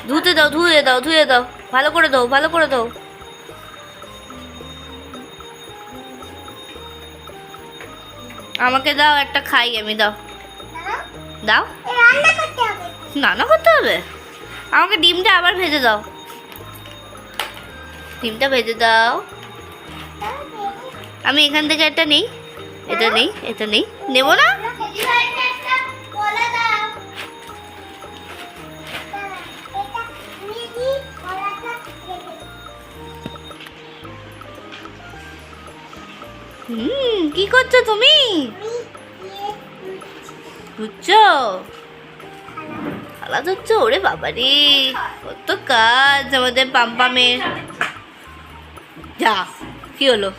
ধুতে দাও, ধুয়ে দাও, ধুয়ে দাও, ভালো করে দাও, ভালো করে দাও। আমাকে দাও একটা, খাই আমি। দাও দাও, রান্না করতে হবে। আমাকে ডিমটা আবার ভেজে দাও, ডিমটা ভেজে দাও। আমি এখান থেকে একটা নেই, এটা নেই, এটা নেই, নেব না। কি করছো তুমি? বুঝছো, থালা ধরছো? ওরে বাবারে, কত কাজ আমাদের পাম্পামের। যা, কি হলো?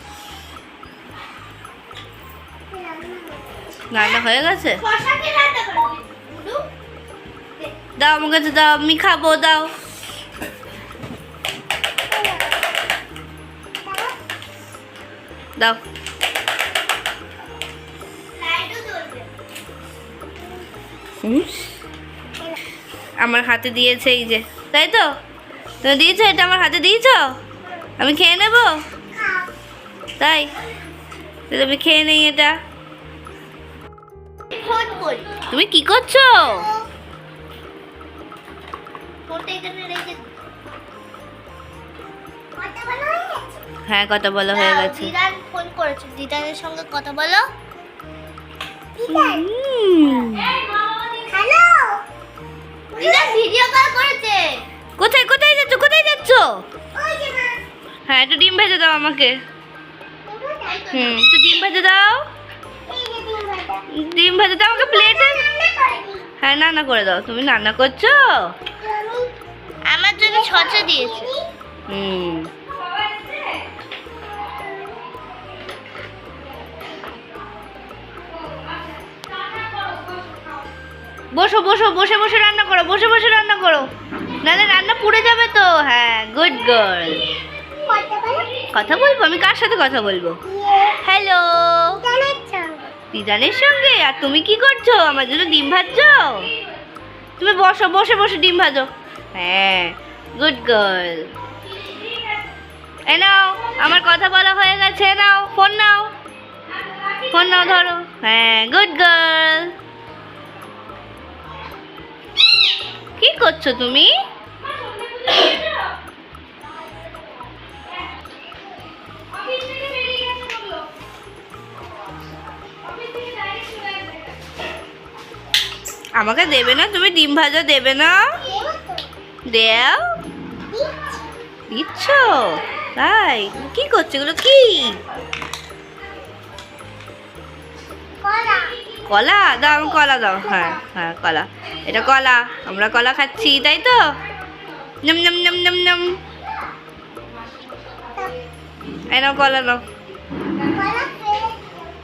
রান্না হয়ে গেছে? দাও আমার কাছে, দাও, আমি খাবো, দাও। দাও। আমার হাতে দিয়েছে, এই যে, তাই তো? তুমি দিয়েছো, এটা আমার হাতে দিয়েছো, আমি খেয়ে নেব, তাই? আমি খেয়ে নেই এটা। তুমি কি করছো? হ্যাঁ, কথা বলা হয়ে গেছে। দিদান ফোন করেছে, দিদানের সঙ্গে কথা বলো। হ্যালো, দিদান ভিডিও কল করেছে। কোথায় কোথায় যাচ্ছ, কোথায় যাচ্ছ? হ্যাঁ, একটু ডিম ভেজে দাও আমাকে। একটু ডিম ভেজে দাও, ডিম ভেজে দাও আমাকে প্লেটে। হ্যাঁ, রান্না করে দাও। তুমি রান্না করছো? আমার জন্য ছচে দিয়েছে। বসো বসো, বসে বসে রান্না করো, বসে বসে রান্না করো, নাহলে রান্না পুড়ে যাবে তো। হ্যাঁ, গুড গার্ল। কথা বলবো? আমি কার সাথে কথা বলবো? হ্যালো, দিদানের সঙ্গে। আর তুমি কি করছো? আমার জন্য ডিম ভাজছো? তুমি বসো, বসে বসে ডিম ভাজো। হ্যাঁ, গুড গার্ল। এ নাও, আমার কথা বলা হয়ে গেছে। নাও, ফোন নাও, ফোন নাও, ধরো। হ্যাঁ, গুড গার্ল। কি করছো তুমি? আমাকে দেবে না? তুমি ডিম ভাজা দেবে না? দেও, দিচ্ছ? তাই? কি করছো এগুলো? কি কলা? দাও, আমি কলা দাও। হ্যাঁ হ্যাঁ, কলা, এটা কলা। আমরা কলা খাচ্ছি, তাই তো? নম নম নম নম নম। এই নাও কলা, নাও।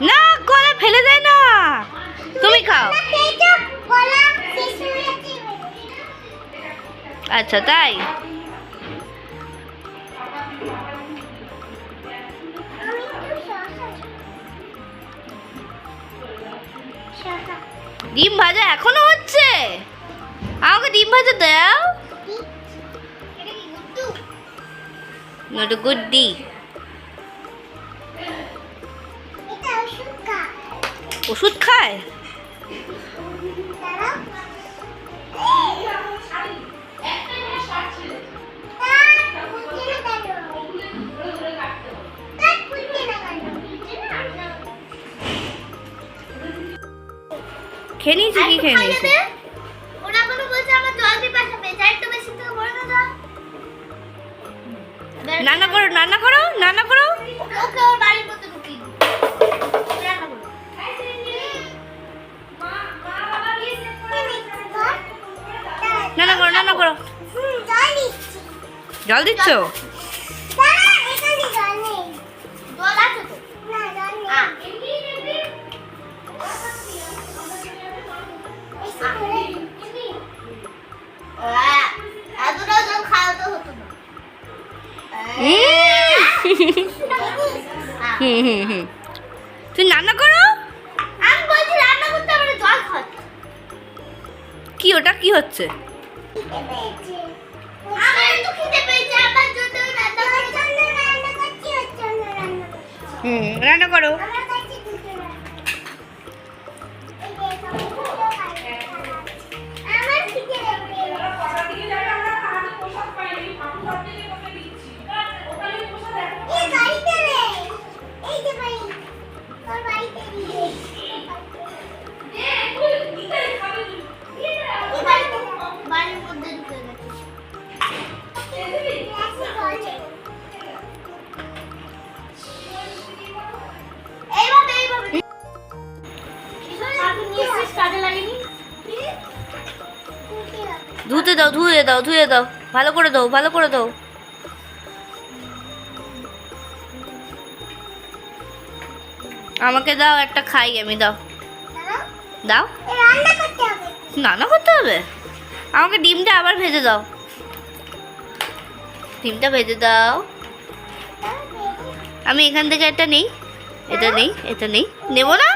না, কলা ফেলে দেয় না, তুমি খাও। আচ্ছা, তাই? ডিম ভাজা এখনো হচ্ছে? আমাকে ডিম ভাজা দাও। নট গুড্ডি। ওষুধ খায়? খেয়ে নিয়েছি, কি খেয়ে নিয়েছি? ওরা কোনো বলছে আমার জল পিপাসা পেয়েছে, একটু বেশি থেকে বলে দাও। রান্না করো, রান্না করো, রান্না করো। ওকে ওর বাড়ির মধ্যে ঢুকি রান্না করো, রান্না করো। জল দিচ্ছ? জল আছে তো? এতটা জল খাওয়া তো হতো না। তুই রান্না করো। আমি বলছি রান্না করতে আমার জল খাওয়াচ্ছে। ওটা কি হচ্ছে? আমার তো খিদে পেয়েছে, আমার জন্য রান্না করছি, ওর জন্য রান্না করছি। রান্না করো। আমার কাছে দুটো রান্না। এই যে সবগুলো খাই। আমার খিদে লেগেছে। এই গাড়িতে রে। এই যে বাড়ি। তোর বাড়িতে দিয়ে। এই বাড়িতে না। বাড়ির মধ্যে ঢুকে গেছে। এইভাবে এইভাবে। কাজে লাগেনি। ধুতে দাও, ধুয়ে দাও, ধুয়ে দাও, ভালো করে দাও, ভালো করে দাও। আমাকে দাও একটা, খাই আমি। দাও দাও। রান্না করতে হবে। রান্না করতে হবে? আমাকে ডিমটা আবার ভেজে দাও, ডিমটা ভেজে দাও। আমি এখান থেকে একটা নেই, এটা নেই, এটা নেই, নেবো না।